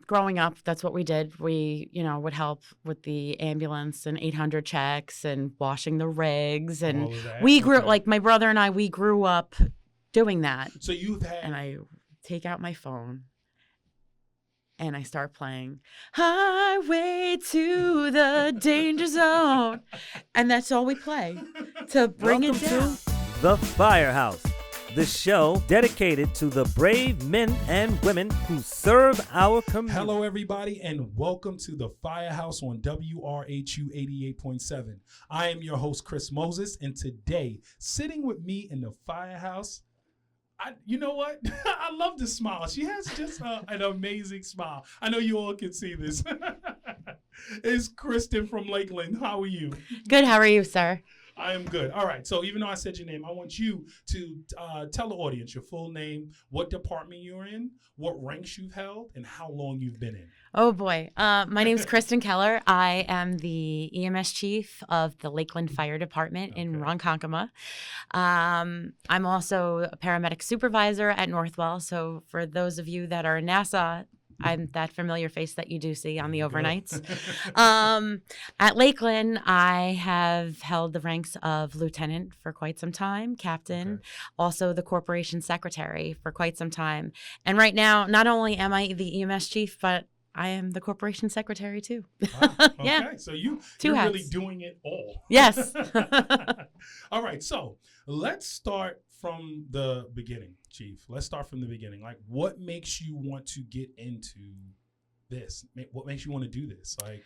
Growing up, that's what we did. We, would help with the ambulance and 800 checks and washing the rigs. And All of that? we grew, Okay. like my brother and I, we grew up doing that. So you've had... And I take out my phone and I start playing Highway to the Danger Zone. And that's all we play to bring Welcome it down. to The Firehouse, the show dedicated to the brave men and women who serve our community. Hello, everybody, and welcome to the Firehouse on WRHU 88.7. I am your host, Chris Moses, and today, sitting with me in the Firehouse, you know what? I love the smile. She has just an amazing smile. I know you all can see this. It's Kristen from Lakeland. How are you? Good. How are you, sir? I am good. All right. So even though I said your name, I want you to tell the audience your full name, what department you're in, what ranks you've held, and how long you've been in. Oh, boy. My name is Kristen Keller. I am the EMS Chief of the Lakeland Fire Department in Ronkonkoma. I'm also a Paramedic Supervisor at Northwell. So for those of you that are in Nassau, I'm that familiar face that you do see on the overnights. At Lakeland, I have held the ranks of lieutenant for quite some time, captain, also the corporation secretary for quite some time. And right now, not only am I the EMS chief, but I am the corporation secretary too. Wow. Okay. Yeah. So you're hats. really doing it all. Yes. All right. So let's start from the beginning, Chief. Let's start from the beginning. Like, what makes you want to get into this? What makes you want to do this? Like,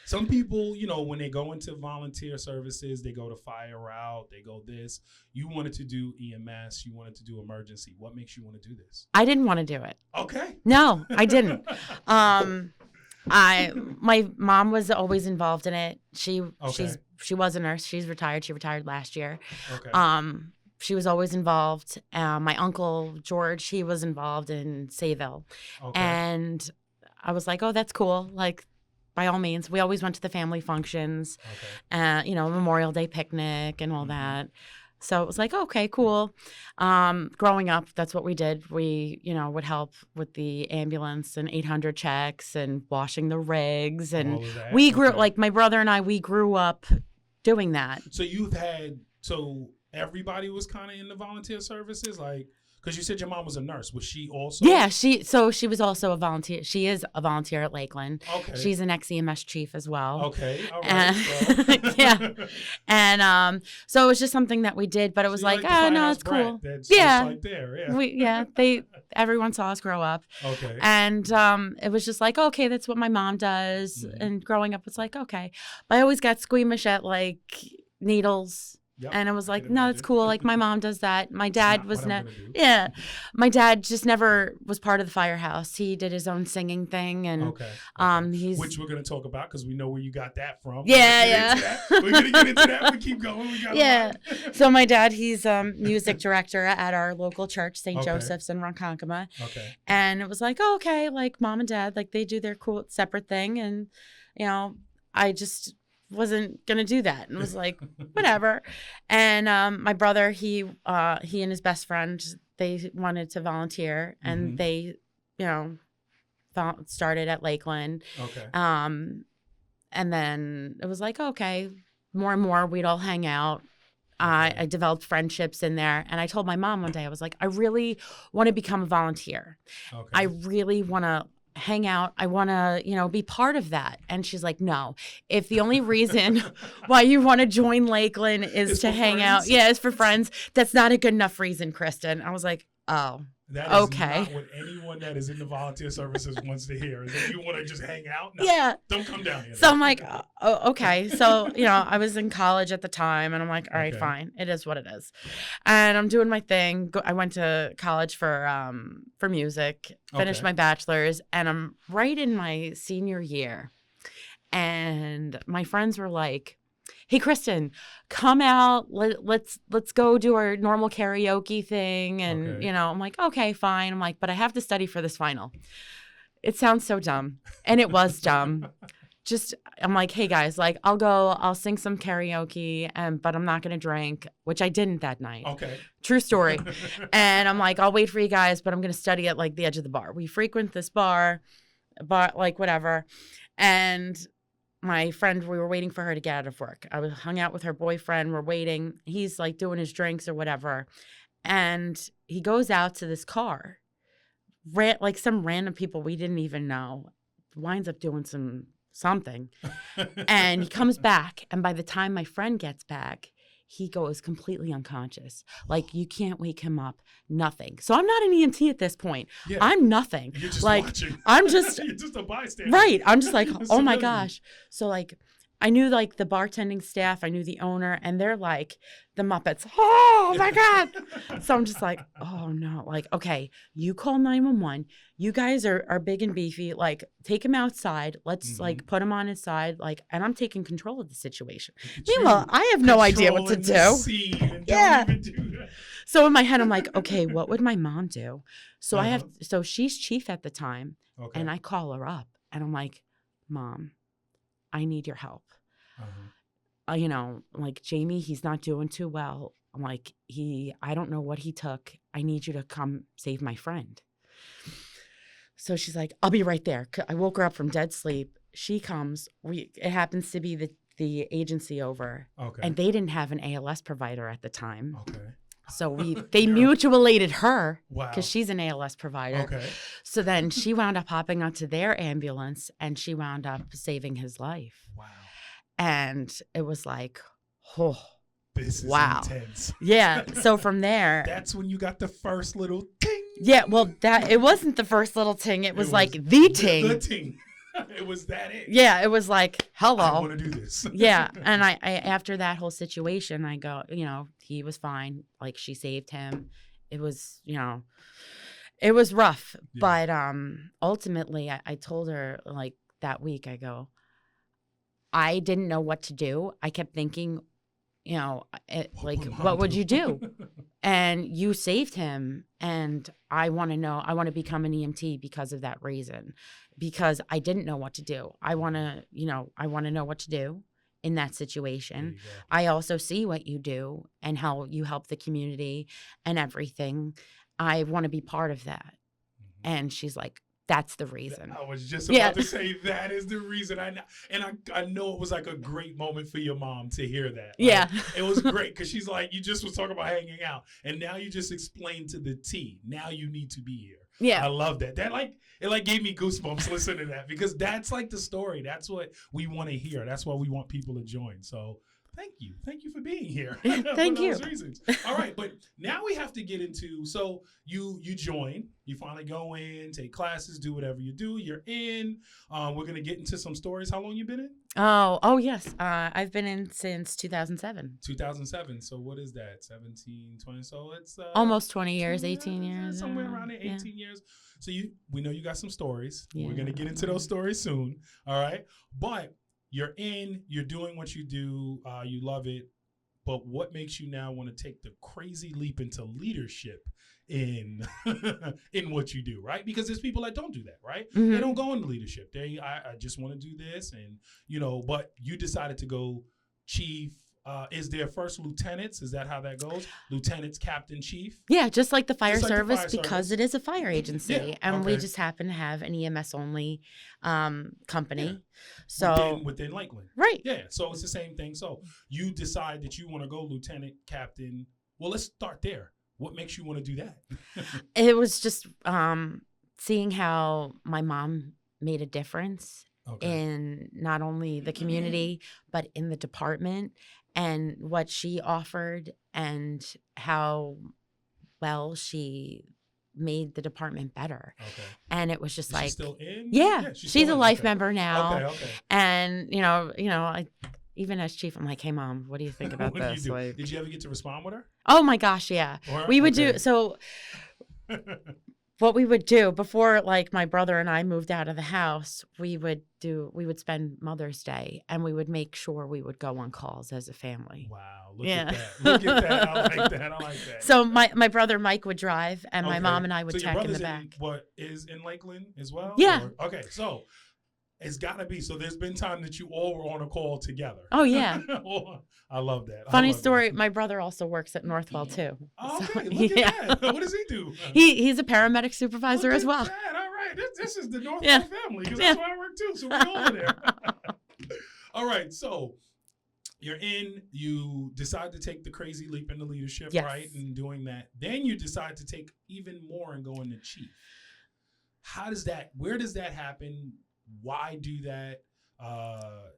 some people, when they go into volunteer services, they go to fire route, they go this. You wanted to do EMS, you wanted to do emergency. What makes you want to do this? I didn't want to do it. Okay. No, I didn't. My mom was always involved in it. She was a nurse. She's retired. She retired last year. Okay. She was always involved. My uncle George, he was involved in Sayville, and I was like, oh, that's cool. Like, by all means, we always went to the family functions, Memorial Day picnic and all that. So it was like, okay, cool. Growing up, that's what we did. We, would help with the ambulance and 800 checks and washing the rigs. And all of that? we grew, like my brother and I, we grew up doing that. So everybody was kind of in the volunteer services, like, because you said your mom was a nurse. Was she also? Yeah, she was also a volunteer. She is a volunteer at Lakeland. Okay. She's an ex-EMS chief as well. Okay. All right. Yeah. And so it was just something that we did, but it was like, no, it's cool. That's yeah. right there. Yeah. Everyone saw us grow up. Okay. And it was just like, okay, that's what my mom does. Mm-hmm. And growing up, it's like, okay. But I always got squeamish at like needles. Yep. And I was like, no, it's cool. Like my mom does that. My dad was my dad just never was part of the Firehouse. He did his own singing thing, and which we're gonna talk about because we know where you got that from. Yeah. We're gonna get into that. We keep going. We got So my dad, he's music director at our local church, St. Joseph's in Ronkonkoma. Okay. And it was like, oh, okay, like mom and dad, like they do their cool separate thing, and I just wasn't gonna do that and was like whatever. And my brother, he and his best friend, they wanted to volunteer, and they started at Lakeland. And then it was like, okay, more and more we'd all hang out. I developed friendships in there, and I told my mom one day, I was like, I really want to become a volunteer. I really want to hang out. I want to, be part of that. And she's like, no, if the only reason why you want to join Lakeland is to hang out. Yeah, it's for friends. That's not a good enough reason, Kristen. I was like, oh, that is not what anyone that is in the volunteer services wants to hear. Is that you want to just hang out? No, yeah. Don't come down here. So I'm like, oh, okay. So, I was in college at the time, and I'm like, all right, fine. It is what it is. And I'm doing my thing. I went to college for music, finished my bachelor's, and I'm right in my senior year. And my friends were like, hey, Kristen, come out. Let's go do our normal karaoke thing. And, I'm like, okay, fine. I'm like, but I have to study for this final. It sounds so dumb. And it was dumb. I'm like, hey, guys, like, I'll sing some karaoke, but I'm not going to drink, which I didn't that night. Okay. True story. And I'm like, I'll wait for you guys, but I'm going to study at, like, the edge of the bar. We frequent this bar. but like whatever. And my friend, we were waiting for her to get out of work. I was hung out with her boyfriend. We're waiting. He's like doing his drinks or whatever. And he goes out to this car, like some random people we didn't even know, winds up doing something. And he comes back. And by the time my friend gets back, he goes completely unconscious. Like, you can't wake him up, nothing. So I'm not an EMT at this point. Yeah. I'm nothing. You're just like, watching. I'm just You're just a bystander. Right. I'm just like, oh my gosh. So like, I knew like the bartending staff, I knew the owner, and they're like the Muppets. Oh my God. So I'm just like, oh no. Like, okay, you call 911. You guys are big and beefy. Like, take him outside. Let's like put him on his side. Like, and I'm taking control of the situation. Meanwhile, I have no idea what to do. Yeah. So in my head, I'm like, okay, what would my mom do? So so she's chief at the time. Okay. And I call her up and I'm like, Mom, I need your help. You know, like, Jamie, he's not doing too well. I'm like, I don't know what he took. I need you to come save my friend. So she's like, I'll be right there. I woke her up from dead sleep. She comes. It happens to be the agency over. Okay. And they didn't have an ALS provider at the time. Okay. So they mutual aided her because she's an ALS provider. Okay. So then she wound up hopping onto their ambulance and she wound up saving his life. Wow. And it was like, oh, this is intense. Yeah. So from there, that's when you got the first little ting. Yeah. Well, it wasn't the first little ting. It was like the ting. The ting. It was that it. Yeah. It was like, hello. I want to do this. Yeah. And I after that whole situation, I go, you know, he was fine. Like, she saved him. It was, you know, it was rough. Yeah. But ultimately, I told her, like, that week, I go, I didn't know what to do. I kept thinking, you know, what would you do? And you saved him. And I want to know, I want to become an EMT because of that reason, because I didn't know what to do. I want to know what to do in that situation. I also see what you do and how you help the community and everything. I want to be part of that. Mm-hmm. And she's like, that's the reason. I was just about to say that is the reason. I know it was like a great moment for your mom to hear that. Yeah. It was great because she's like, you just was talking about hanging out. And now you just explained to the T. Now you need to be here. Yeah. I love that. It gave me goosebumps listening to that because that's like the story. That's what we want to hear. That's why we want people to join. So thank you. Thank you for being here. Thank you. For those reasons. All right. But now we have to get into, so you join, you finally go in, take classes, do whatever you do. You're in. We're going to get into some stories. How long you been in? Oh, yes. I've been in since 2007. 2007. So what is that? 17, 20. So it's almost 20 years, 18 years. Somewhere around there, 18 years. So we know you got some stories. Yeah. We're going to get into those stories soon. All right. But you're in, you're doing what you do, you love it, but what makes you now want to take the crazy leap into leadership in what you do, right? Because there's people that don't do that, right? Mm-hmm. They don't go into leadership. I just want to do this, and but you decided to go chief. Is there first lieutenants? Is that how that goes? Lieutenants, captain, chief? Yeah, just like the fire service, because it is a fire agency. And we just happen to have an EMS only company. Yeah. So within Lakeland. Right. Yeah. So it's the same thing. So you decide that you want to go lieutenant, captain. Well, let's start there. What makes you want to do that? It was just seeing how my mom made a difference in not only the community, but in the department, and what she offered and how well she made the department better. Okay. And it was just Is like, she still in? Yeah, she's a life member now. Okay. And I even as chief, I'm like, hey mom, what do you think about this? Like, did you ever get to respond with her? Oh my gosh, yeah. We would do so. What we would do before, like, my brother and I moved out of the house, we would spend Mother's Day, and we would make sure we would go on calls as a family. Wow, look at that. Look at that. I like that. So my brother Mike would drive, and my mom and I would tech in the back. What is in Lakeland as well? Yeah. Okay, so it's got to be. So there's been time that you all were on a call together. Oh, yeah. I love that. Funny story, my brother also works at Northwell, too. Okay, look at that. What does he do? He's a paramedic supervisor as well. All right. this is the Northwell family because that's where I work too. So we're over there. All right, so you're in. You decide to take the crazy leap into leadership, right? And doing that, then you decide to take even more and go into chief. How does that? Where does that happen? Why do that?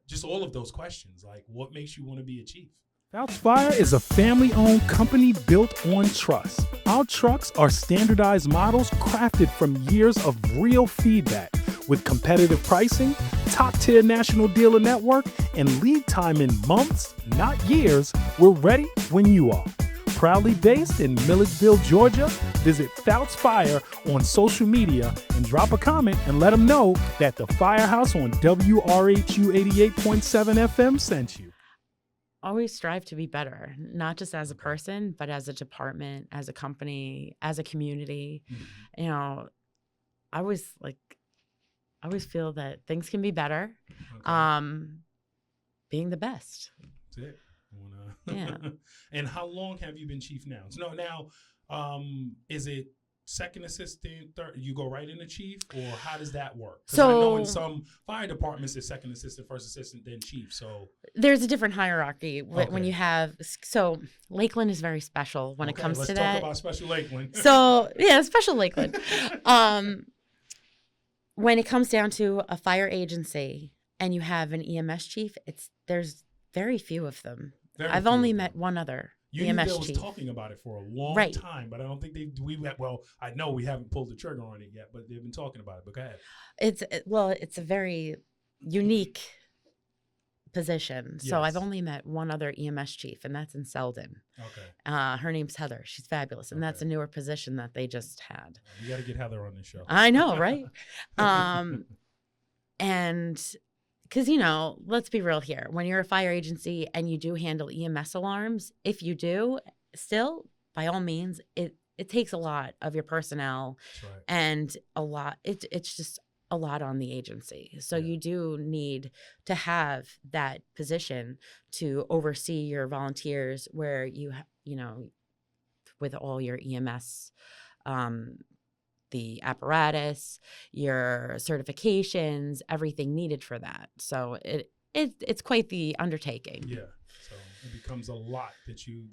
Just all of those questions. Like, what makes you want to be a chief? Phelps Fire is a family-owned company built on trust. Our trucks are standardized models crafted from years of real feedback with competitive pricing, top-tier national dealer network, and lead time in months, not years. We're ready when you are. Proudly based in Milledgeville, Georgia, visit Phelps Fire on social media and drop a comment and let them know that the Firehouse on WRHU 88.7 FM sent you. Always strive to be better, not just as a person, but as a department, as a company, as a community. Mm-hmm. You know, I always feel that things can be better. Okay. Being the best. That's it. Yeah. And how long have you been chief now? So now, is it second assistant, third? You go right into chief, or how does that work? Because I know in some fire departments it's second assistant, first assistant, then chief. So there's a different hierarchy when you have. So Lakeland is very special when it comes to that. Let's talk about special Lakeland. So yeah, special Lakeland. When it comes down to a fire agency and you have an EMS chief, there's very few of them. I've only met one other. EMS was chief. Talking about it for a long time, but I don't think I know we haven't pulled the trigger on it yet, but they've been talking about it. But go ahead. It's a very unique position. Yes. So I've only met one other EMS chief, and that's in Selden. Okay. Her name's Heather. She's fabulous, and that's a newer position that they just had. You got to get Heather on this show. I know, right? And because, let's be real here. When you're a fire agency and you do handle EMS alarms, if you do, still, by all means, it takes a lot of your personnel. That's right. And a lot. It's just a lot on the agency. So you do need to have that position to oversee your volunteers where with all your EMS, the apparatus, your certifications, everything needed for that. So it's quite the undertaking. Yeah. So it becomes a lot that you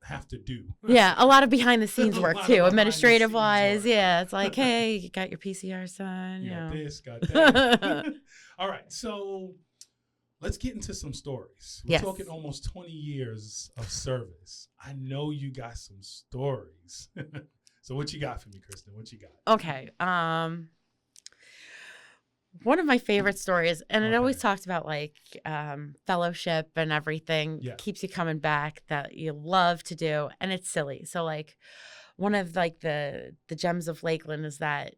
have to do. Yeah, a lot of behind the scenes work too, administrative wise. Yeah, it's like, hey, you got your PCR done. Got this, got that. All right, so let's get into some stories. We're talking almost 20 years of service. I know you got some stories. So what you got for me, Kristen? What you got? Okay. One of my favorite stories, and it always talks about fellowship and everything, keeps you coming back, that you love to do, and it's silly. So one of the gems of Lakeland is that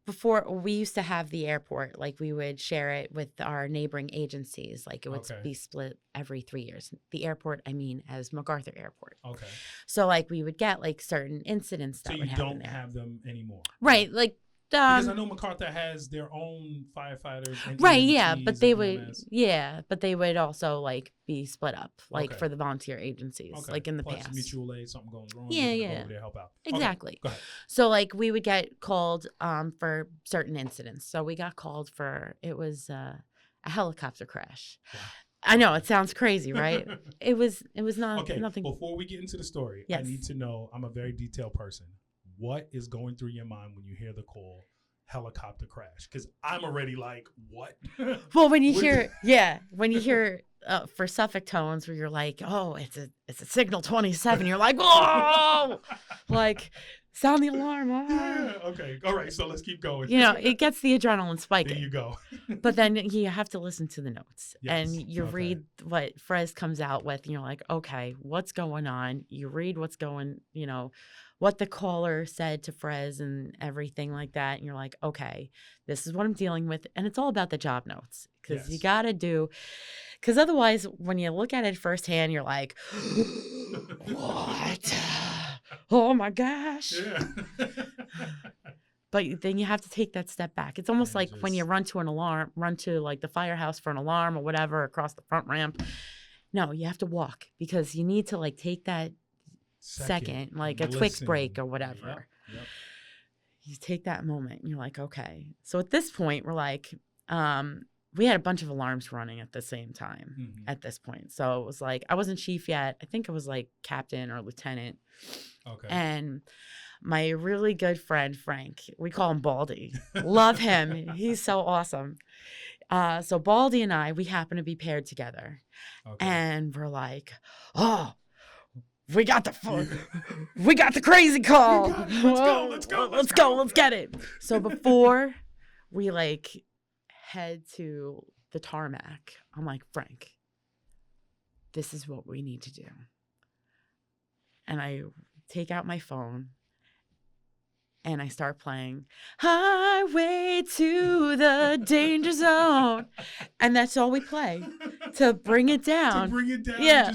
before we used to have the airport, we would share it with our neighboring agencies. It would be split every 3 years. The airport, I mean, as MacArthur Airport. Okay. So we would get certain incidents that would happen. So you don't have them anymore, right? Because I know MacArthur has their own firefighters. Right, yeah, but they would also be split up, for the volunteer agencies, in the past. Mutual aid, something going wrong. Yeah. Go over there, help out. Exactly. Okay, go ahead. So we would get called for certain incidents. So we got called for, it was a helicopter crash. Wow. I know, it sounds crazy, right? It was not nothing. Before we get into the story, I need to know, I'm a very detailed person. What is going through your mind when you hear the call helicopter crash? Because I'm already what? Well, when you hear for Suffolk tones where you're oh, it's a signal 27, you're oh, sound the alarm. Oh. Yeah, okay. All right. So let's keep going. It gets the adrenaline spiking. There you go. But then you have to listen to the notes and you read what Frez comes out with and you're okay, what's going on? You read what's going, what the caller said to Frez and everything like that. And you're okay, this is what I'm dealing with. And it's all about the job notes because you got to because otherwise when you look at it firsthand, you're what? Oh my gosh. Yeah. But then you have to take that step back. It's almost when you run to the firehouse for an alarm or whatever across the front ramp. No, you have to walk because you need to take that second, a Twix break or whatever. Yep. you take that moment and you're like, okay. So at this point, we're like, we had a bunch of alarms running at the same time at this point. So it was like, I wasn't chief yet. I think I was like captain or lieutenant. Okay. And my really good friend, Frank, we call him Baldy. Love him. He's so awesome. So Baldy and I, we happen to be paired together. Okay. And we're like, oh, we got the crazy call. Let's go. Let's get it. So before we like head to the tarmac, I'm like, Frank, this is what we need to do. And I take out my phone and I start playing Highway to the Danger Zone. And that's all we play to bring it down. Yeah.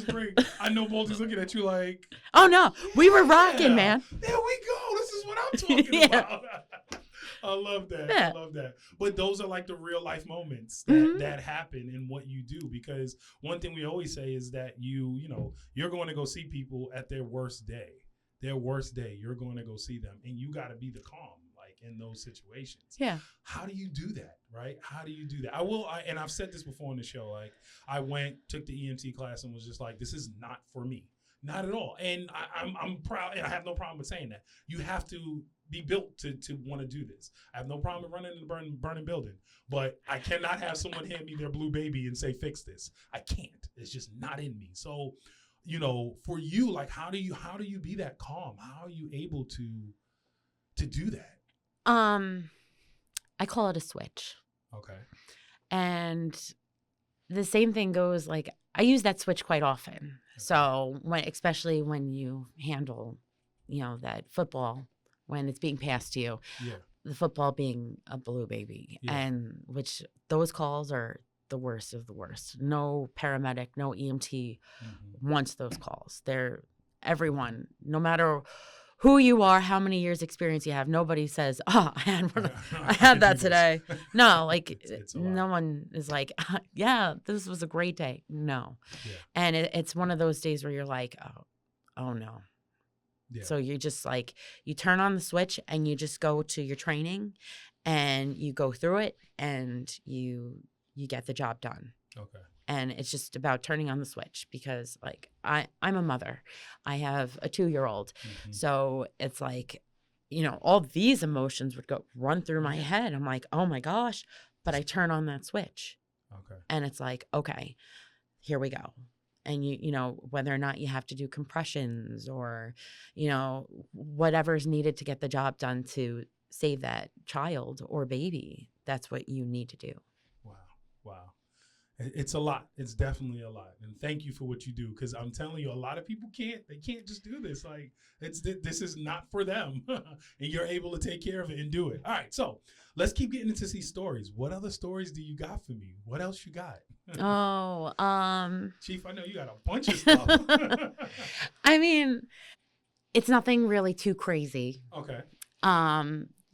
I know Bolton's looking at you like, oh no, we were rocking, man. There we go. This is what I'm talking about. I love that. Yeah. I love that. But those are like the real life moments that happen in what you do. Because one thing we always say is that you're going to go see people at their worst day. You're going to go see them, and you got to be the calm, like in those situations. Yeah. How do you do that, right? How do you do that? And I've said this before on the show. Like, I took the EMT class and was just like, this is not for me, not at all. And I'm proud, and I have no problem with saying that. You have to be built to want to do this. I have no problem with running in the burning building, but I cannot have someone hand me their blue baby and say, fix this. I can't. It's just not in me. So, for you, like, how do you be that calm? How are you able to do that? I call it a switch. Okay. And the same thing goes, like, I use that switch quite often. Okay. So especially when you handle, that football, when it's being passed to you, the football being a blue baby, and which those calls are the worst of the worst. No paramedic, no EMT wants those calls. Everyone, no matter who you are, how many years experience you have, nobody says, oh, I had that today. No, like it's no one is like, yeah, this was a great day. No. Yeah. And it's one of those days where you're like, oh no. Yeah. So you just like, you turn on the switch and you just go to your training and you go through it and you get the job done. Okay. And it's just about turning on the switch because, like, I'm a mother. I have a 2-year-old. So it's like, all these emotions would run through my head. I'm like, oh my gosh. But I turn on that switch. Okay. And it's like, okay, here we go. And whether or not you have to do compressions or, whatever's needed to get the job done to save that child or baby, that's what you need to do. Wow. It's a lot. It's definitely a lot. And thank you for what you do. Because I'm telling you, a lot of people can't just do this. Like, this is not for them. And you're able to take care of it and do it. All right. So let's keep getting into these stories. What other stories do you got for me? What else you got? Chief, I know you got a bunch of stuff. I mean, it's nothing really too crazy. Okay.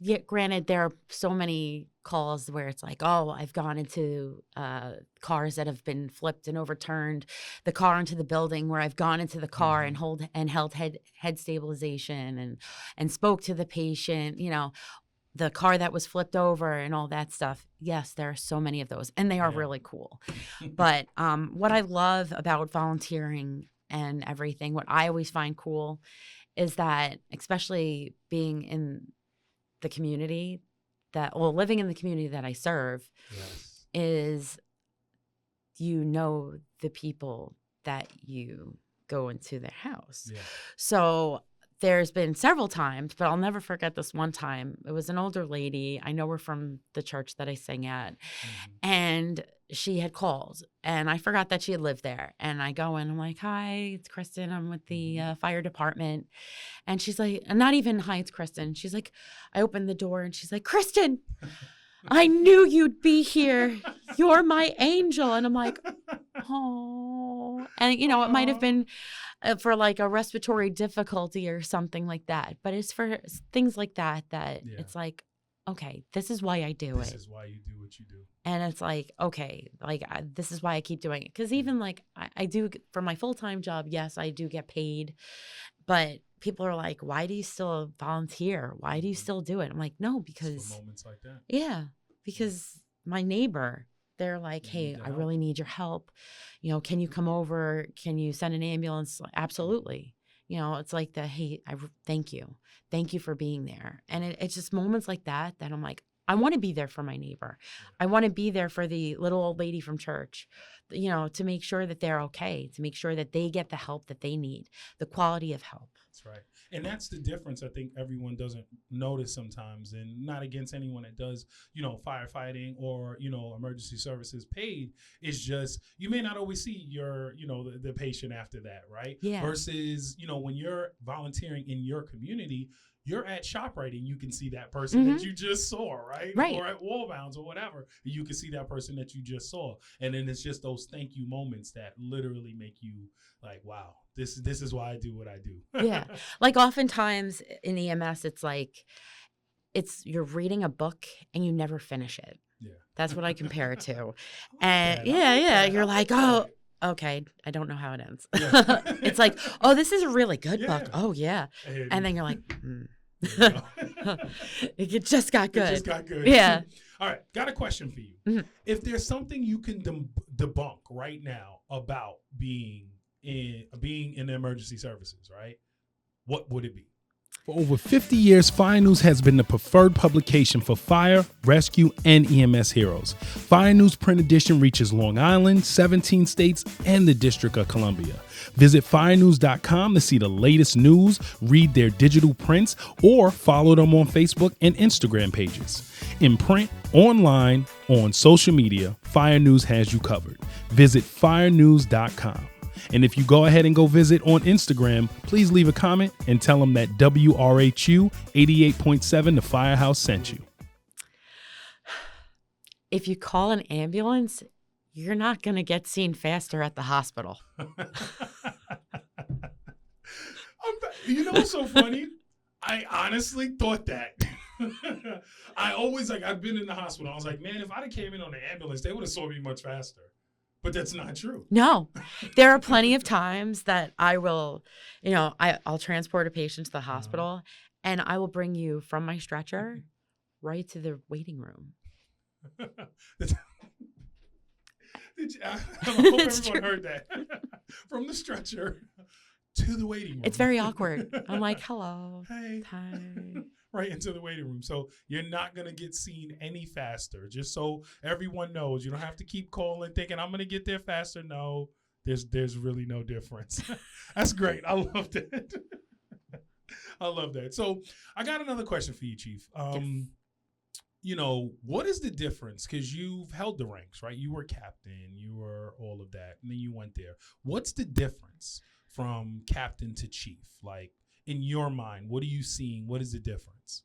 Yeah, granted, there are so many calls where it's like, oh, I've gone into cars that have been flipped and overturned, the car into the building where I've gone into the car and held head stabilization and spoke to the patient, the car that was flipped over and all that stuff. Yes, there are so many of those, and they are really cool. But what I love about volunteering and everything, what I always find cool is that, especially being in the community living in the community that I serve, is the people that you go into their house. Yeah. So there's been several times, but I'll never forget this one time. It was an older lady. I know her from the church that I sing at. And she had called, and I forgot that she had lived there. And I go in, I'm like, hi, it's Kristen. I'm with the fire department. And she's like, not even, hi, it's Kristen. She's like, I opened the door and she's like, Kristen, I knew you'd be here. You're my angel. And I'm like, oh. And, it might have been for like a respiratory difficulty or something like that. But it's for things like that it's like, okay, this is why I do it. This is why you do what you do. And it's like, okay, like this is why I keep doing it. Because even like I do for my full-time job, yes, I do get paid. But people are like, why do you still volunteer? Why do you still do it? I'm like, no, because It's for moments like that. Yeah, because my neighbor, they're like, hey, I really need your help. Can you come over? Can you send an ambulance? Absolutely. It's like hey, thank you. Thank you for being there. And it's just moments like that I'm like, I want to be there for my neighbor. I want to be there for the little old lady from church, to make sure that they're okay, to make sure that they get the help that they need, the quality of help. That's right. And that's the difference I think everyone doesn't notice sometimes, and not against anyone that does, firefighting or, emergency services paid. It's just, you may not always see your, the patient after that, right? Yeah. Versus, when you're volunteering in your community, you're at ShopRite and you can see that person that you just saw, right? Right. Or at Wallbounds or whatever, you can see that person that you just saw. And then it's just those thank you moments that literally make you like, wow, this is why I do what I do. Yeah. Like oftentimes in EMS, it's like, you're reading a book and you never finish it. Yeah. That's what I compare it to. Like And that. you're like, oh, okay, I don't know how it ends. Yeah. It's like, oh, this is a really good book. Oh, yeah. And then you're like, it just got good. It just got good. Yeah. All right. Got a question for you. Mm-hmm. If there's something you can debunk right now about being in the emergency services, right? What would it be? For over 50 years, Fire News has been the preferred publication for fire, rescue, and EMS heroes. Fire News print edition reaches Long Island, 17 states, and the District of Columbia. Visit firenews.com to see the latest news, read their digital prints, or follow them on Facebook and Instagram pages. In print, online, on social media, Fire News has you covered. Visit firenews.com. And if you go ahead and go visit on Instagram, please leave a comment and tell them that WRHU 88.7 The Firehouse sent you. If you call an ambulance, you're not going to get seen faster at the hospital. You know what's so funny? I honestly thought that. I always, I've been in the hospital. I was like, man, if I'd have came in on the ambulance, they would have saw me much faster. But that's not true. No, there are plenty of times that I will, I'll transport a patient to the hospital and I will bring you from my stretcher right to the waiting room. I hope everyone heard that. From the stretcher to the waiting room. It's very awkward. I'm like, hello. Hey. Hi. Right into the waiting room. So you're not going to get seen any faster. Just so everyone knows, you don't have to keep calling thinking I'm going to get there faster. No, there's really no difference. That's great. I love that. I love that. So I got another question for you, Chief. What is the difference? Because you've held the ranks, right? You were captain, you were all of that, and then you went there. What's the difference from captain to chief? Like, in your mind, what are you seeing? What is the difference?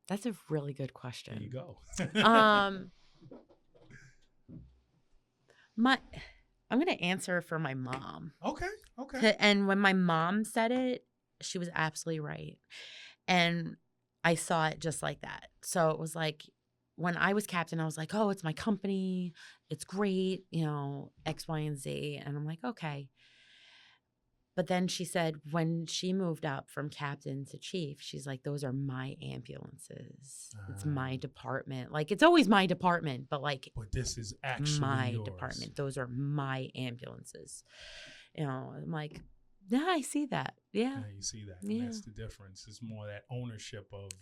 That's a really good question. There you go. I'm going to answer for my mom. Okay. And when my mom said it, she was absolutely right. And I saw it just like that. So it was like, when I was captain, I was like, oh, it's my company. It's great, X, Y, and Z. And I'm like, okay. But then she said when she moved up from captain to chief, she's like, those are my ambulances. It's my department. Like, it's always my department, but this is actually my yours. department. Those are my ambulances. I'm like, yeah, I see that. Yeah. You see that. Yeah. And that's the difference. It's more that ownership of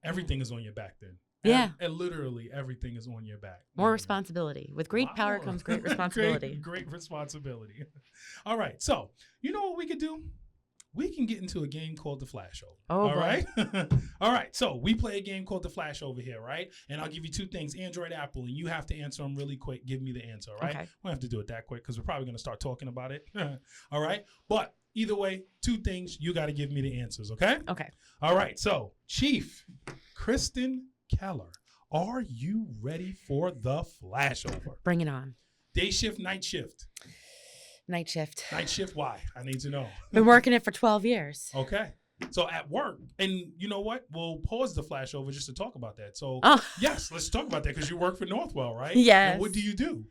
everything is on your back then. Yeah. And literally everything is on your back. More responsibility. With great power comes great responsibility. great responsibility. All right. So, you know what we could do? We can get into a game called the Flashover. Oh, all boy. right? All right. So, we play a game called the Flashover here, right? And I'll give you two things, Android, Apple, and you have to answer them really quick. Give me the answer, all right? Okay. We don't have to do it that quick because we're probably going to start talking about it. All right? But either way, two things, you got to give me the answers, okay? Okay. All right. So, Chief Kristen Keller, are you ready for the Flashover? Bring it on. Day shift, night shift? Night shift. Night shift, why? I need to know. Been working it for 12 years. Okay. So at work, and you know what? We'll pause the Flashover just to talk about that. So, yes, let's talk about that because you work for Northwell, right? Yes. And what do you do?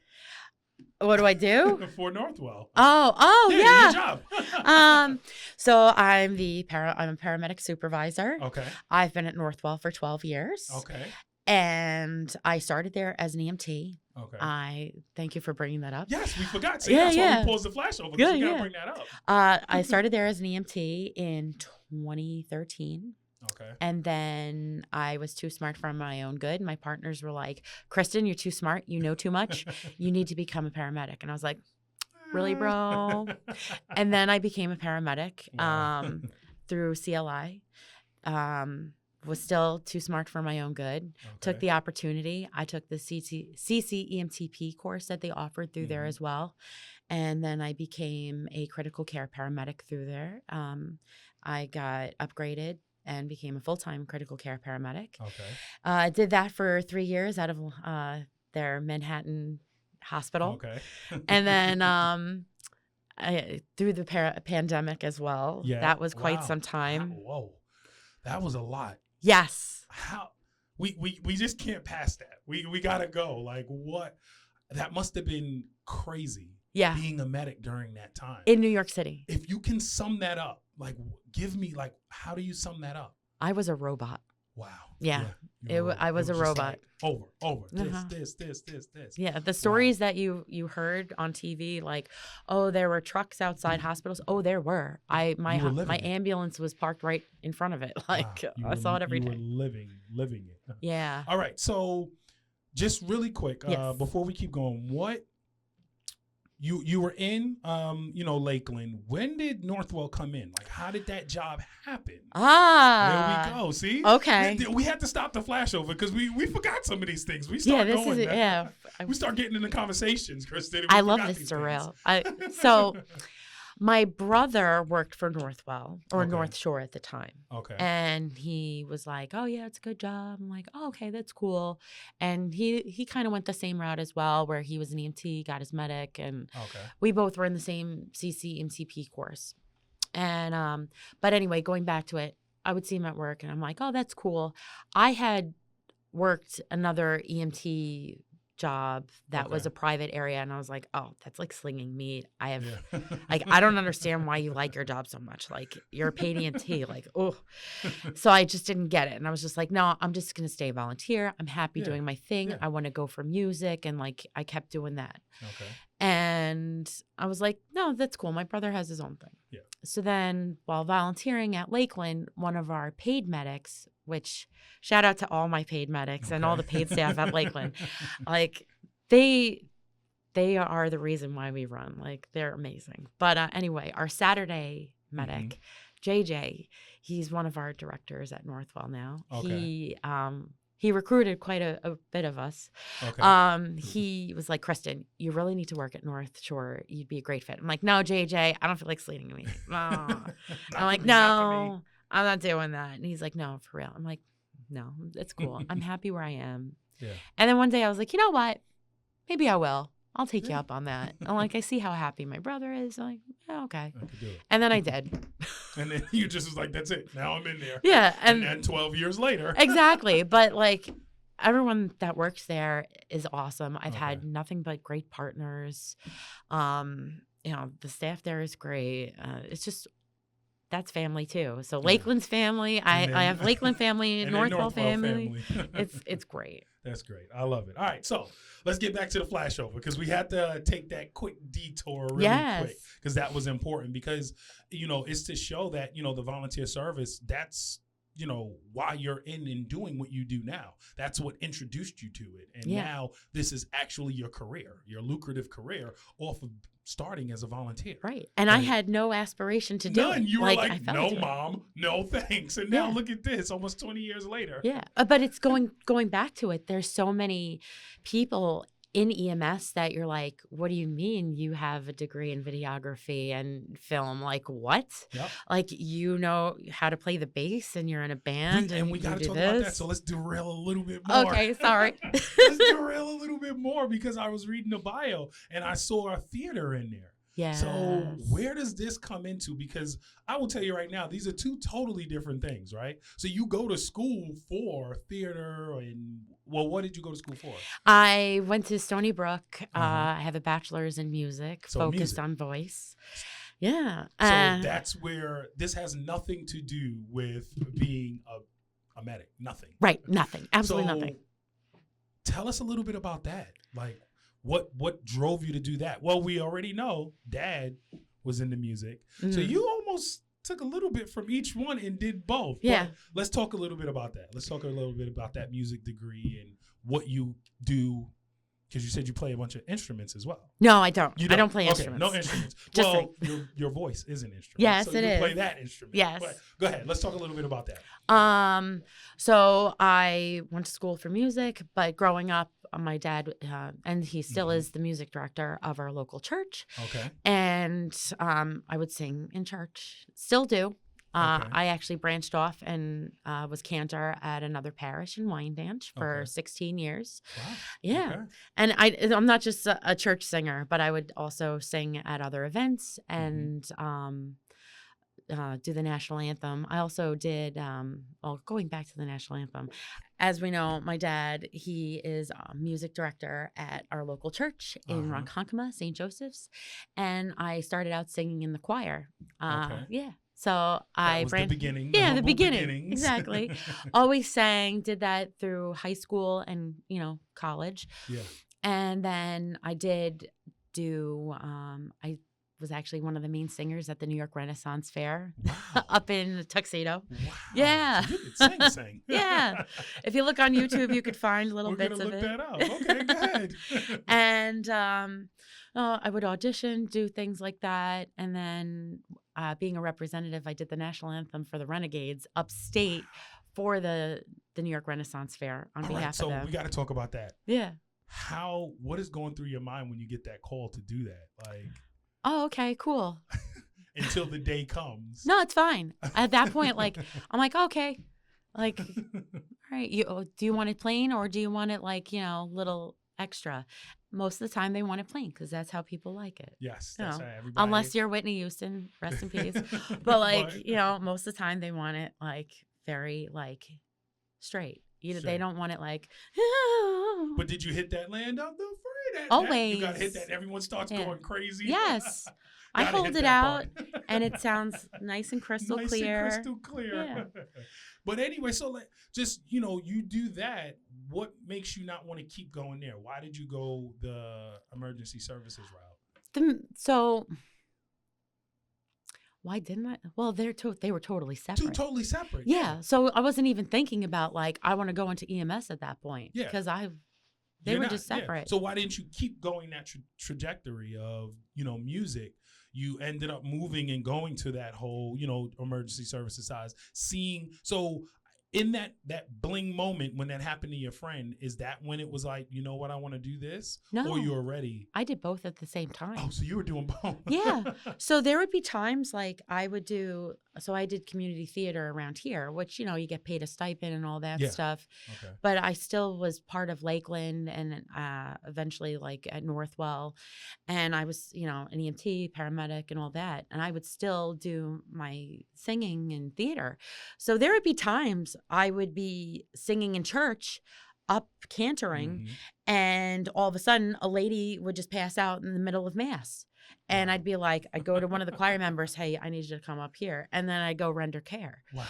What do I do? For Northwell. Yeah. Good job. So I'm a paramedic supervisor. Okay. I've been at Northwell for 12 years. Okay. And I started there as an EMT. Okay. I thank you for bringing that up. Yes, we forgot. See, that's why we paused the flash over. Because you got to bring that up. I started there as an EMT in 2013. Okay. And then I was too smart for my own good. My partners were like, Kristen, you're too smart. You know too much. You need to become a paramedic. And I was like, really, bro? And then I became a paramedic through CLI. Was still too smart for my own good. Okay. Took the opportunity. I took the CCEMTP course that they offered through there as well. And then I became a critical care paramedic through there. I got upgraded and became a full-time critical care paramedic. Okay. I did that for 3 years out of their Manhattan hospital. Okay. And then through the pandemic as well. Yeah. That was quite some time. Whoa. That was a lot. Yes. How we just can't pass that. We gotta go. Like what? That must have been crazy. Yeah. Being a medic during that time. In New York City. If you can sum that up, like give me like how do you sum that up? I was a robot. Wow. Yeah. I was a robot. Like, over. This. Yeah. The stories that you heard on TV, like, oh, there were trucks outside hospitals. Oh, there were. My ambulance was parked right in front of it. Like I saw it every day. You were living it. Yeah. All right. So just really quick, yes. Before we keep going, what you were in Lakeland. When did Northwell come in? Like how did that job happen? There we go. See? Okay. We had to stop the flash over because we forgot some of these things. We start we start getting into conversations, Kristen. I love this derail. So my brother worked for Northwell or North Shore at the time. Okay. And he was like, oh, yeah, it's a good job. I'm like, oh, okay, that's cool. And he kind of went the same route as well, where he was an EMT, got his medic. And we both were in the same CCMTP course. And but anyway, going back to it, I would see him at work and I'm like, oh, that's cool. I had worked another EMT job that was a private area, and I was like, oh, that's like slinging meat. I don't understand why you like your job so much. Like you're a paid EMT, like, oh. So I just didn't get it, and I was just like, no, I'm just gonna stay volunteer. I'm happy doing my thing. I want to go for music, and like I kept doing that. Okay. And I was like, no, that's cool. My brother has his own thing. Yeah. So then while volunteering at Lakeland, one of our paid medics, which shout out to all my paid medics and all the paid staff at Lakeland, like they are the reason why we run. Like they're amazing. But anyway, our Saturday medic, JJ, he's one of our directors at Northwell now. Okay. He recruited quite a bit of us. Okay. He was like, Kristen, you really need to work at North Shore. You'd be a great fit. I'm like, no, JJ, I don't feel like slinging me. I'm like, no, I'm not doing that. And he's like, no, for real. I'm like, no, it's cool. I'm happy where I am. Yeah. And then one day I was like, you know what? Maybe I will. I'll take you up on that. I'm like, I see how happy my brother is. I'm like, yeah, okay. I could do it. And then I did. And then you just was like, that's it. Now I'm in there. Yeah. And then 12 years later. Exactly. But like everyone that works there is awesome. I've had nothing but great partners. The staff there is great. It's just, that's family too. So Lakeland's family. I have Lakeland family, Northwell family. It's great. That's great. I love it. All right, so let's get back to the flashover because we had to take that quick detour really quick because that was important because, it's to show that, the volunteer service, that's, why you're in and doing what you do now. That's what introduced you to it. And now this is actually your career, your lucrative career off of starting as a volunteer. Right. And I had no aspiration to do it. You were like no, mom, no thanks. And now look at this, almost 20 years later. Yeah. But it's going back to it. There's so many people in EMS that you're like, what do you mean you have a degree in videography and film? Like what? Yep. Like you know how to play the bass and you're in a band and we got to talk about that. So let's derail a little bit more. Okay, sorry. Let's derail a little bit more because I was reading the bio and I saw a theater in there. Yeah. So where does this come into? Because I will tell you right now, these are two totally different things, right? So you go to school for theater and, well, what did you go to school for? I went to Stony Brook. I have a bachelor's in music, So focused music. on voice. Yeah. So that's where this has nothing to do with being a medic. Nothing. Right. Nothing. Absolutely So nothing. Tell us a little bit about that. Like, what drove you to do that? Well, we already know Dad was into music. Mm-hmm. So you almost took a little bit from each one and did both. Yeah. But let's talk a little bit about that. Let's talk a little bit about that music degree and what you do. Because you said you play a bunch of instruments as well. No, I don't. You I don't play Okay, instruments. no instruments. Just well, your voice is an instrument. Yes, so it you is. play that instrument. Yes. But go ahead. Let's talk a little bit about that. So I went to school for music, but growing up, my dad, and he still is the music director of our local church. Okay. And I would sing in church, still do. Okay. I actually branched off and was cantor at another parish in Wyandanch for 16 years. Wow. Yeah. Okay. And I'm not just a church singer, but I would also sing at other events and do the national anthem. I also did, going back to the national anthem, as we know, my dad, he is a music director at our local church in Ronkonkoma, St. Joseph's. And I started out singing in the choir. Yeah. So I was the beginning. Yeah, the humble beginning. beginnings. Exactly. Always sang, did that through high school and, college. Yeah. And then I did do, I was actually one of the main singers at the New York Renaissance Fair up in Tuxedo. Wow. Yeah. So you could sing. Yeah. If you look on YouTube, you could find little bits of it. We're going to look that up. Okay, go ahead. And I would audition, do things like that. And then being a representative, I did the national anthem for the Renegades upstate for the New York Renaissance Fair on behalf of them. So we got to talk about that. Yeah. What is going through your mind when you get that call to do that? Like, oh, okay, cool. Until the day comes. No, it's fine. At that point, I'm like, okay, all right, do you want it plain or do you want it little extra? Most of the time they want it plain because that's how people like it. Yes, that's how everybody. Unless you're Whitney Houston, rest in peace. But most of the time they want it very straight. They don't want it But did you hit that land of the free? Always. You got to hit that. Everyone starts going crazy. Yes. I hold it out and it sounds nice and crystal clear. And crystal clear. Yeah. But anyway, so you do that. What makes you not want to keep going there? Why did you go the emergency services route? Why didn't I? Well, they were totally separate. Two totally separate. Yeah. So I wasn't even thinking about I want to go into EMS at that point. Yeah. Because they were just separate. Yeah. So why didn't you keep going that trajectory of, music? You ended up moving and going to that whole, emergency services side, so in that bling moment when that happened to your friend, is that when it was like, you know what, I want to do this? No. Or you were ready? I did both at the same time. Oh, so you were doing both. Yeah. So there would be times I did community theater around here, which, you get paid a stipend and all that stuff. Okay. But I still was part of Lakeland and eventually at Northwell. And I was, an EMT, paramedic and all that. And I would still do my singing and theater. So there would be times I would be singing in church, up cantering, and all of a sudden a lady would just pass out in the middle of mass. And I'd be I'd go to one of the choir members, hey, I need you to come up here. And then I'd go render care. Wow.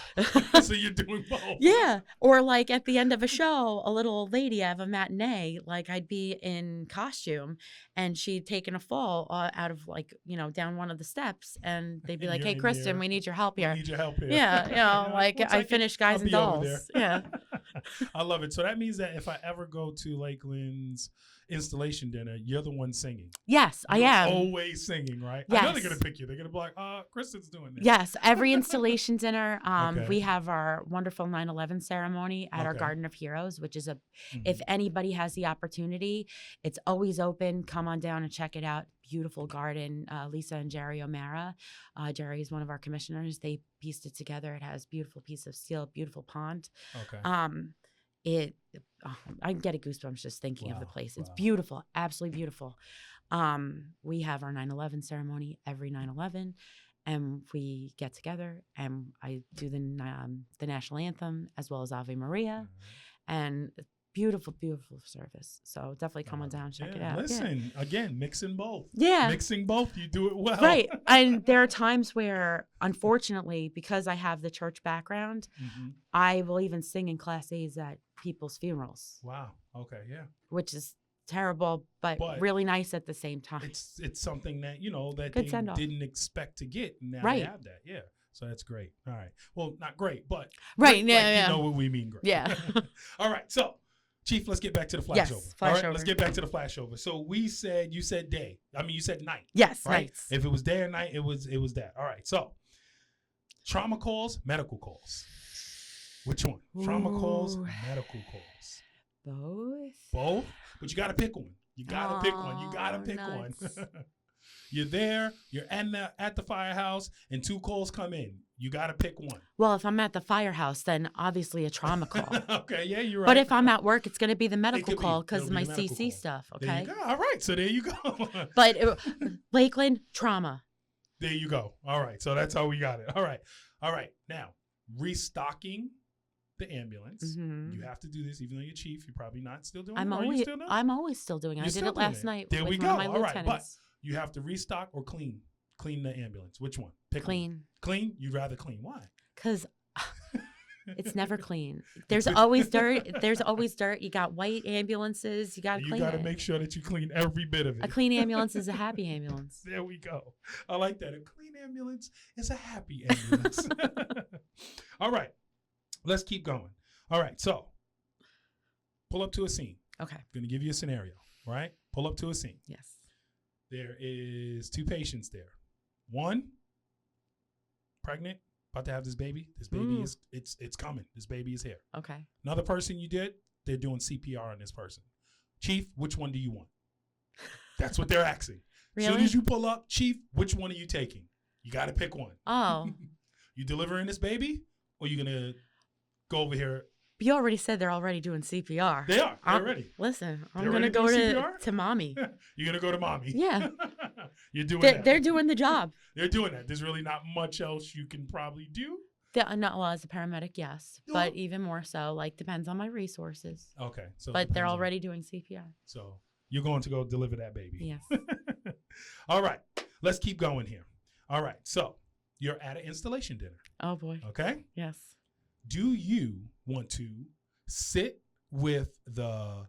So you're doing both. Yeah. Or at the end of a show, a little old lady, I have a matinee, I'd be in costume and she'd taken a fall out of down one of the steps. And they'd be like, hey, Kristen, we need your help here. We need your help here. Yeah. I finished Guys and Dolls. Yeah. I love it. So that means that if I ever go to Lakeland's installation dinner, you're the one singing. Yes, I am. Always singing, right? Yes. I know they're going to pick you. They're going to be like, Kristen's doing this. Yes, every installation dinner. We have our wonderful 9/11 ceremony at our Garden of Heroes, which is if anybody has the opportunity, it's always open. Come on down and check it out. Beautiful garden. Lisa and Jerry O'Mara. Jerry is one of our commissioners. They pieced it together. It has beautiful piece of steel, beautiful pond. Okay. I'm getting goosebumps just thinking of the place. It's beautiful, absolutely beautiful. We have our 9/11 ceremony every 9/11, and we get together and I do the national anthem as well as Ave Maria, and beautiful, beautiful service. So definitely come on down, check it out. Listen, again, mixing both. Yeah. Mixing both, you do it well. Right. And there are times where, unfortunately, because I have the church background, I will even sing in Class A's at people's funerals. Wow. Okay. Yeah. Which is terrible, but really nice at the same time. It's something that, that Good they send-off. didn't expect to get. And now Right. they have that. Yeah. So that's great. All right. Well, not great, but right. Great, Yeah. you know what we mean great. Yeah. All right. So, Chief, let's get back to the flashover. Yes, All right, flashover. let's get back to the flashover. So you said day. You said night. Yes, right? nights. If it was day or night, it was that. All right. So trauma calls, medical calls. Which one? Trauma calls, medical calls. Both. But you got to pick one. You got to pick one. You got to pick one. You're there. You're at the firehouse, and 2 calls come in. You got to pick one. Well, if I'm at the firehouse, then obviously a trauma call. Okay, yeah, you're right. But if I'm at work, it's going to be the medical call because of my It'll be the medical CC call. stuff. There Okay. you go. All right, so there you go. But Lakeland, trauma. There you go. All right, so that's how we got it. All right. Now, restocking the ambulance. You have to do this, even though you're chief. You're probably not still doing it. I'm always still doing it. I did it last night. There with we one go. of my All right, but lieutenants. you have to restock or clean the ambulance. Which one? Pick Clean. one. Clean? You'd rather clean. Why? Because it's never clean. There's always dirt. There's always dirt. You got white ambulances. You got to clean it. You got to make sure that you clean every bit of it. A clean ambulance is a happy ambulance. There we go. I like that. A clean ambulance is a happy ambulance. All right. Let's keep going. All right. So pull up to a scene. Okay. I'm going to give you a scenario, right? Pull up to a scene. Yes. There is 2 patients there. One, pregnant, about to have this baby. This baby is it's coming. This baby is here. Okay. Another person they're doing CPR on this person. Chief, which one do you want? That's what they're asking. Really? As soon as you pull up, Chief, which one are you taking? You got to pick one. Oh. You delivering this baby, or you gonna go over here? You already said they're already doing CPR. They are. They're ready. Listen, I'm They're going to ready go to do CPR? to mommy. You're gonna go to mommy. Yeah. You're doing that. They're doing the job. They're doing that. There's really not much else you can probably do. Well, as a paramedic, yes. But even more so, depends on my resources. Okay. So but they're already doing CPR. So you're going to go deliver that baby. Yes. All right. Let's keep going here. All right. So you're at an installation dinner. Oh, boy. Okay. Yes. Do you want to sit with the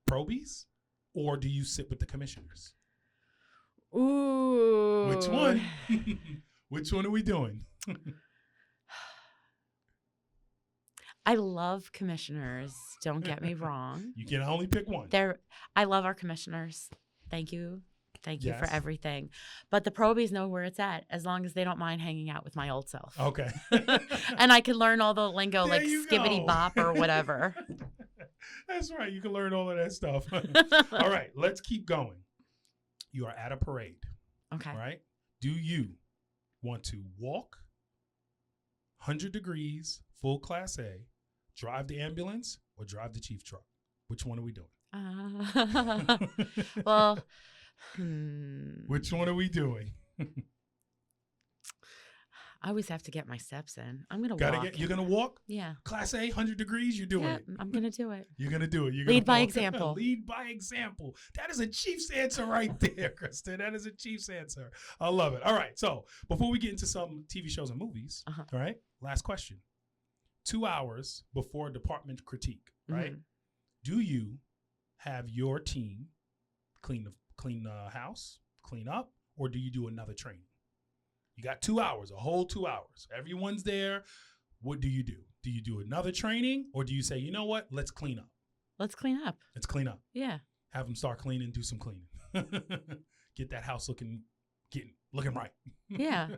probies, or do you sit with the commissioners? Ooh. Which one? Which one are we doing? I love commissioners. Don't get me wrong. You can only pick one. I love our commissioners. Thank you. Thank you for Yes. everything. But the probies know where it's at, as long as they don't mind hanging out with my old self. Okay. And I can learn all the lingo, There like you skibbity go. bop or whatever. That's right. You can learn all of that stuff. All right. Let's keep going. You are at a parade. Okay. All right. Do you want to walk 100 degrees, full Class A, drive the ambulance, or drive the chief truck? Which one are we doing? Well, Which one are we doing? I always have to get my steps in. I'm going to walk. You're going to walk? Yeah. Class A, 100 degrees, you're doing Yeah, it. I'm going to do it. You're going to do it. You're Lead gonna by walk. example. Lead by example. That is a Chief's answer right there, Kristen. That is a Chief's answer. I love it. All right. So before we get into some TV shows and movies, all right, last question. 2 hours before department critique, right? Mhm. Do you have your team clean the house, clean up, or do you do another training? You got 2 hours, a whole 2 hours. Everyone's there. What do you do? Do you do another training, or do you say, you know what? Let's clean up. Let's clean up. Let's clean up. Yeah. Have them start cleaning, do some cleaning. Get that house looking right. Yeah.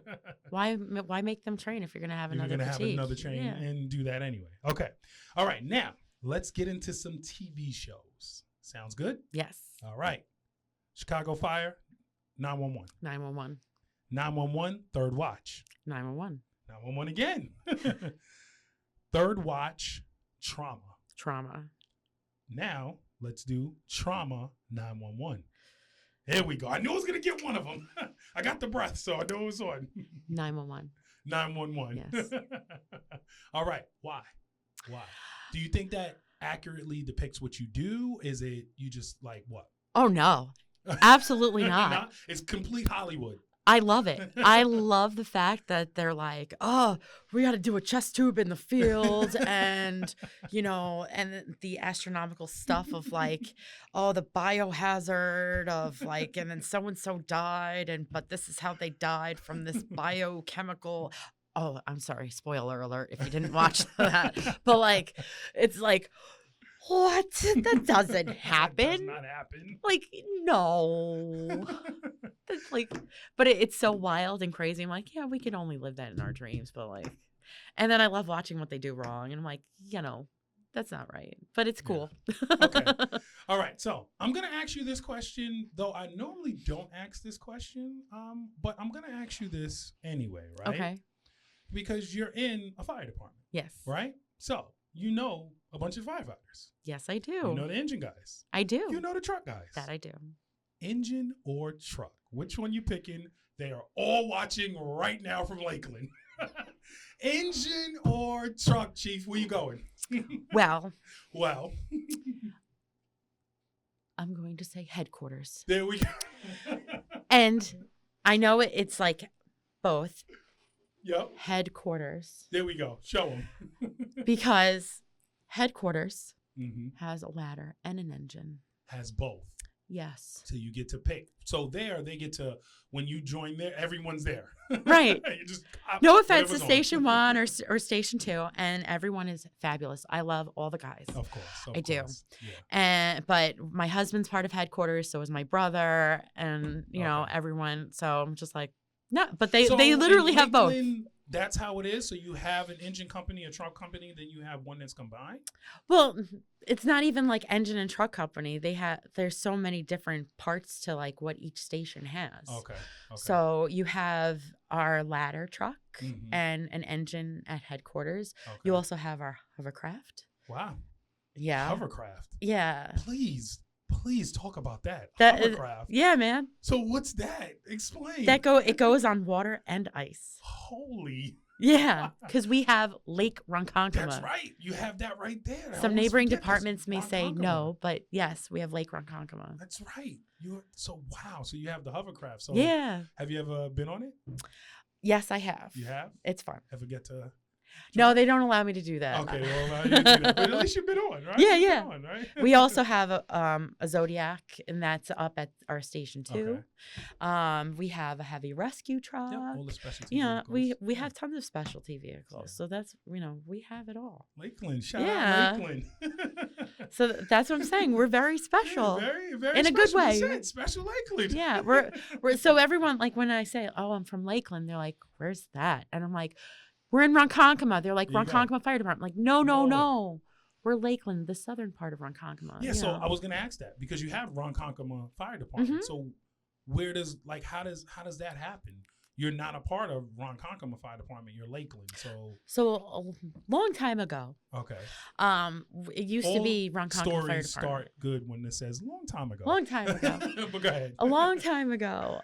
Why make them train if you're going to have You're another going to have critique? another training and do that anyway. Okay. All right. Now, let's get into some TV shows. Sounds good? Yes. All right. Chicago Fire, 911. 911. 911, Third Watch. 911. 911 again. Third Watch, Trauma. Trauma. Now, let's do Trauma 911. Here we go. I knew I was going to get one of them. I got the breath, so I know it was on. 911. 911. Yes. All right. Why? Do you think that accurately depicts what you do? Is it you just like what? Oh, no. Absolutely not. It's complete Hollywood. I love it. I love the fact that they're like, oh, we got to do a chest tube in the field and, and the astronomical stuff of like, oh, the biohazard of like, and then so-and-so died, but this is how they died from this biochemical. Oh, I'm sorry. Spoiler alert if you didn't watch that. But like, it's like, what? That doesn't happen. That does not happen. Like, no. That's like, but it's so wild and crazy. I'm like, yeah, we could only live that in our dreams. But like, and then I love watching what they do wrong. And I'm like, that's not right. But it's cool. Yeah. Okay. All right. So I'm going to ask you this question, though I normally don't ask this question. But I'm going to ask you this anyway, right? Okay. Because you're in a fire department. Yes. Right? So you know a bunch of firefighters. Yes, I do. You know the engine guys. I do. You know the truck guys. That I do. Engine or truck? Which one you picking? They are all watching right now from Lakeland. Engine or truck, Chief? Where you going? Well, I'm going to say headquarters. There we go. And I know it's like both. Yep. Headquarters. There we go. Show them. Because headquarters has a ladder and an engine. Has both. Yes. So you get to pick. So there, they get to, when you join there, everyone's there. Right. You just no offense to Station 1 or Station 2, and everyone is fabulous. I love all the guys. Of course. I do. Yeah. But my husband's part of headquarters, so is my brother, and, everyone. So I'm just like, no, but they literally have both. That's how it is. So you have an engine company, a truck company, then you have one that's combined? Well, it's not even like engine and truck company. There's so many different parts to like what each station has. Okay. So you have our ladder truck and an engine at headquarters. Okay. You also have our hovercraft. Wow. Yeah. Hovercraft. Yeah. Please talk about that. Hovercraft. Yeah, man. So what's that? Explain. It goes on water and ice. Holy. Yeah, because we have Lake Ronkonkoma. That's right. You have that right there. Some neighboring departments may say no, but yes, we have Lake Ronkonkoma. That's right. So you have the hovercraft. So yeah. Have you ever been on it? Yes, I have. You have? It's fun. Ever get to? No, they don't allow me to do that. Okay, well, allow you to do that. But at least you've been on, right? Yeah, you've yeah. been on, right? We also have a Zodiac, and that's up at our Station 2. Okay. We have a heavy rescue truck. Yep, all the specialty vehicles. We have tons of specialty vehicles. Yeah. So that's, we have it all. Lakeland, shout out Lakeland. So that's what I'm saying. We're very special. Yeah, very, very in a good way. Special Lakeland. Yeah, we're so everyone, like when I say, oh, I'm from Lakeland, they're like, where's that? And I'm like, we're in Ronkonkoma. They're like, Ronkonkoma Fire Department. I'm like, no. We're Lakeland, the southern part of Ronkonkoma. Yeah, so I was going to ask that because you have Ronkonkoma Fire Department. So how does that happen? You're not a part of Ronkonkoma Fire Department. You're Lakeland. So a long time ago. Okay. It used to be Ronkonkoma Fire Department. Stories start good when it says long time ago. Long time ago. But go ahead. A long time ago.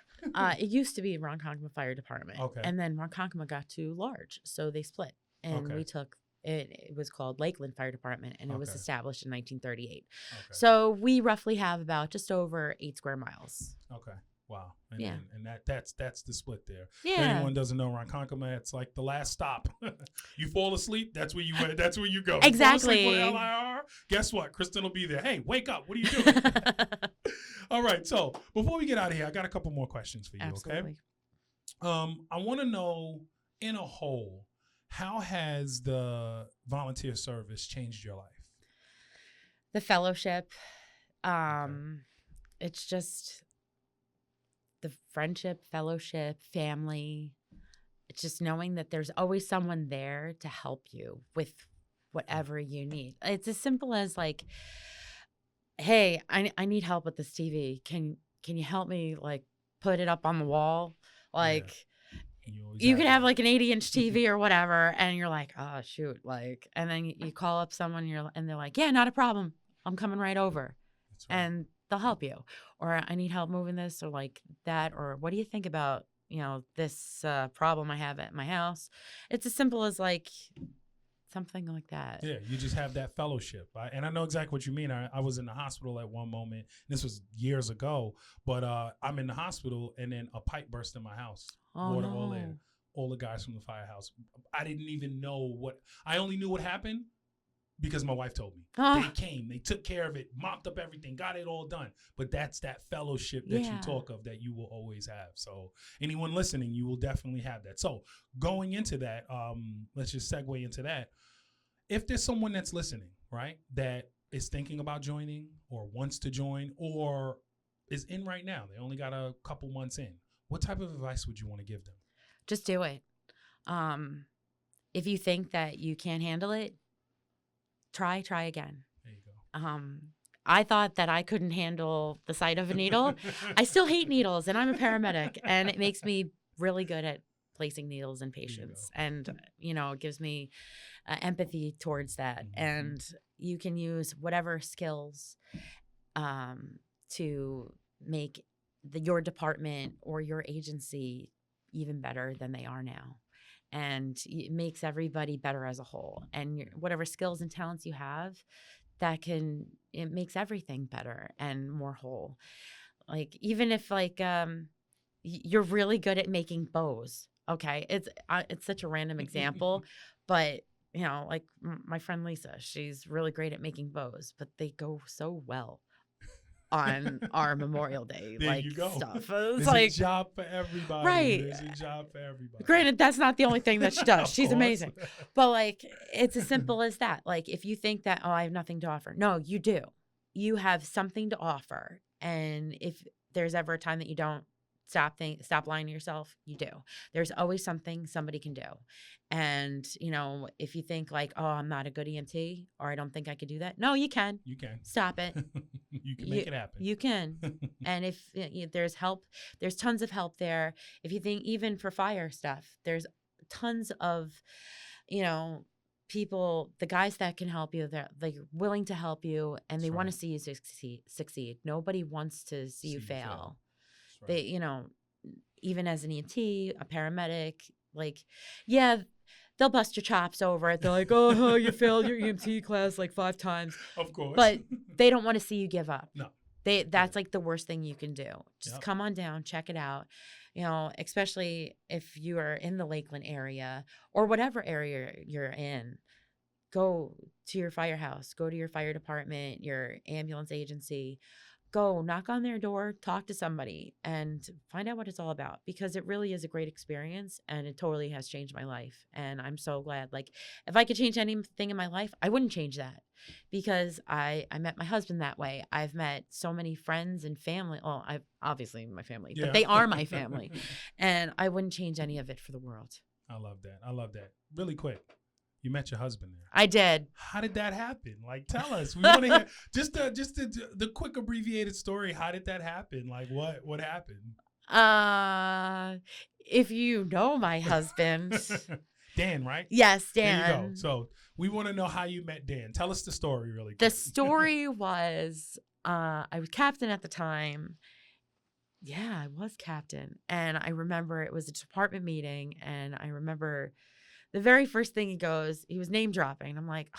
It used to be Ronkonkoma Fire Department. Okay. And then Ronkonkoma got too large, so they split. And we took it. It was called Lakeland Fire Department, and it was established in 1938. Okay. So we roughly have about just over 8 square miles. Okay. Wow. And, yeah. And that's the split there. Yeah. If anyone doesn't know Ronkonkoma, it's like the last stop. You fall asleep, that's where you go. Exactly. You fall asleep on LIR, guess what? Kristen will be there. Hey, wake up. What are you doing? All right. So before we get out of here, I got a couple more questions for you. Absolutely. Okay. I want to know, in a whole, how has the volunteer service changed your life? The fellowship. It's just the friendship, fellowship, family. It's just knowing that there's always someone there to help you with whatever you need. It's as simple as like, hey, I need help with this TV. Can you help me like put it up on the wall? Like you could have like an 80-inch TV or whatever, and you're like, oh shoot, like, and then you call up someone and they're like, yeah, not a problem. I'm coming right over. That's right. And they'll help you. Or I need help moving this or like that. Or what do you think about, this problem I have at my house? It's as simple as like something like that. Yeah, you just have that fellowship. And I know exactly what you mean. I was in the hospital at one moment. This was years ago, but I'm in the hospital and then a pipe burst in my house. Water all in. All the guys from the Firehouse. I didn't even know I only knew what happened because my wife told me. They came, they took care of it, mopped up everything, got it all done. But that's that fellowship that you talk of that you will always have. So anyone listening, you will definitely have that. So going into that, let's just segue into that. If there's someone that's listening, right, that is thinking about joining or wants to join or is in right now, they only got a couple months in, what type of advice would you want to give them? Just do it. If you think that you can't handle it, try again. There you go. I thought that I couldn't handle the sight of a needle. I still hate needles, and I'm a paramedic, and it makes me really good at placing needles in patients, and it gives me empathy towards that. And you can use whatever skills to make your department or your agency even better than they are now. And it makes everybody better as a whole. And whatever skills and talents you have, it makes everything better and more whole. Like, even if you're really good at making bows, okay? It's such a random example, but like my friend Lisa, she's really great at making bows, but they go so well on our Memorial Day stuff. It's a job for everybody. Right. There's a job for everybody. Granted, that's not the only thing that she does. She's amazing. But it's as simple as that. Like, if you think that, I have nothing to offer. No, you do. You have something to offer. And if there's ever a time that you don't stop lying to yourself, you do. There's always something somebody can do. And, if you think I'm not a good EMT or I don't think I could do that. No, you can. You can. Stop it. You can make it happen. You can. And if there's help, there's tons of help there. If you think even for fire stuff, there's tons of, people, the guys that can help you, they're willing to help you, and they want to see you succeed. Nobody wants to see you fail. They, even as an EMT, a paramedic, they'll bust your chops over it. They're like, oh, you failed your EMT class 5 times. Of course. But they don't want to see you give up. No. That's the worst thing you can do. Just come on down, check it out. Especially if you are in the Lakeland area or whatever area you're in, go to your firehouse, go to your fire department, your ambulance agency. Go knock on their door, talk to somebody, and find out what it's all about, because it really is a great experience, and it totally has changed my life. And I'm so glad. If I could change anything in my life, I wouldn't change that, because I met my husband that way. I've met so many friends and family. Well, obviously my family, but they are my family, and I wouldn't change any of it for the world. I love that. Really quick. You met your husband there. I did. How did that happen? Tell us. We want to hear just the quick abbreviated story. How did that happen? What happened? If you know my husband, Dan, right? Yes, Dan. There you go. So we want to know how you met Dan. Tell us the story really quick. The story was, I was captain at the time. Yeah, I was captain. And I remember it was a department meeting, and I remember the very first thing he was name dropping. I'm like,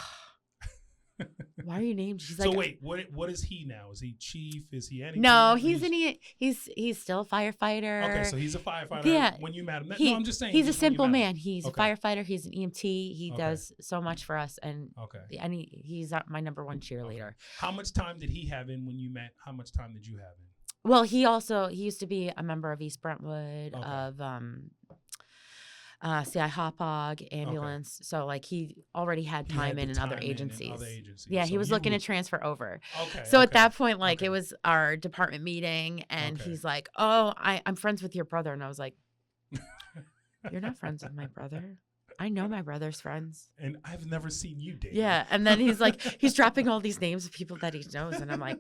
why are you named? She's like, so wait, what is he now? Is he chief? Is he anything? No, he's still a firefighter. Okay, so he's a firefighter. Yeah, when you met him, no, I'm just saying he's a simple man. He's a firefighter. He's an EMT. He does so much for us, and he's my number one cheerleader. Okay. How much time did he have in when you met? How much time did you have in? Well, he used to be a member of East Brentwood, of CI Hopog ambulance. So he already had time in other agencies. Yeah, so he was looking to transfer over. Okay. So at that point, it was our department meeting, and he's like, "Oh, I'm friends with your brother," and I was like, "You're not friends with my brother. I know my brother's friends. And I've never seen you date." Yeah. And then he's dropping all these names of people that he knows. And I'm like,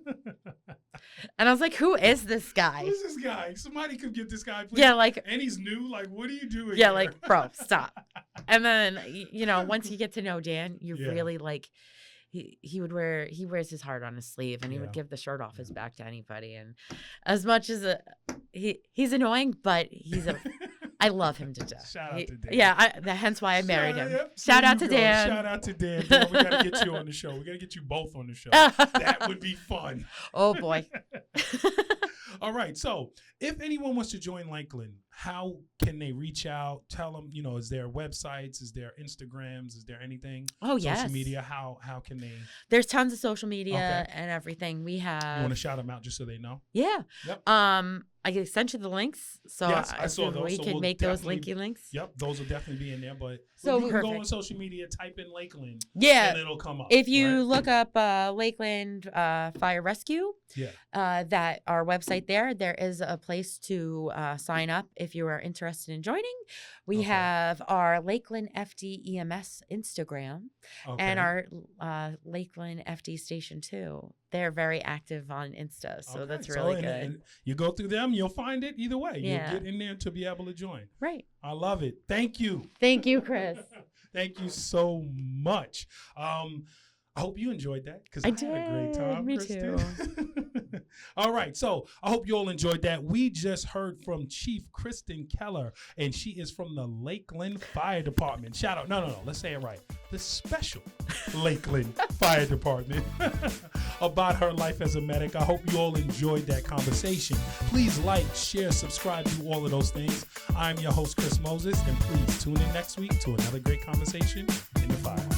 and I was like, who is this guy? Who's this guy? Somebody could get this guy, please. Yeah, and he's new. What are you doing? Yeah, bro, stop. And then, once you get to know Dan, you really he wears his heart on his sleeve, and he would give the shirt off his back to anybody. And as much as he's annoying, but I love him to death. Shout out to Dan. Yeah, hence why I married him. Yep. Shout out to Dan. Shout out to Dan. Dan, we got to get you on the show. We got to get you both on the show. That would be fun. Oh, boy. All right. So if anyone wants to join Lakeland, how can they reach out? Tell them, is there websites? Is there Instagrams? Is there anything? Oh, yes. Social media. How can they? There's tons of social media and everything. We have. You want to shout them out just so they know? Yeah. Yep. I sent you the links, so yes, I saw those. We can make those linky links. Yep, those will definitely be in there. But so you can go on social media, type in Lakeland, and it'll come up. If you look up Lakeland Fire Rescue, that our website there is a place to sign up if you are interested in joining. We have our Lakeland FD EMS Instagram and our Lakeland FD Station 2. They're very active on Insta, so that's really good. And you go through them, you'll find it either way. You'll get in there to be able to join. Right. I love it. Thank you. Thank you, Chris. Thank you so much. I hope you enjoyed that because I had a great time. Me Kristen. too. All right. So I hope you all enjoyed that. We just heard from Chief Kristen Keller, and she is from the Lakeland Fire Department. Shout out. No. Let's say it right. The special Lakeland Fire Department about her life as a medic. I hope you all enjoyed that conversation. Please like, share, subscribe, do all of those things. I'm your host, Chris Moses, and please tune in next week to another great conversation in the Firehouse.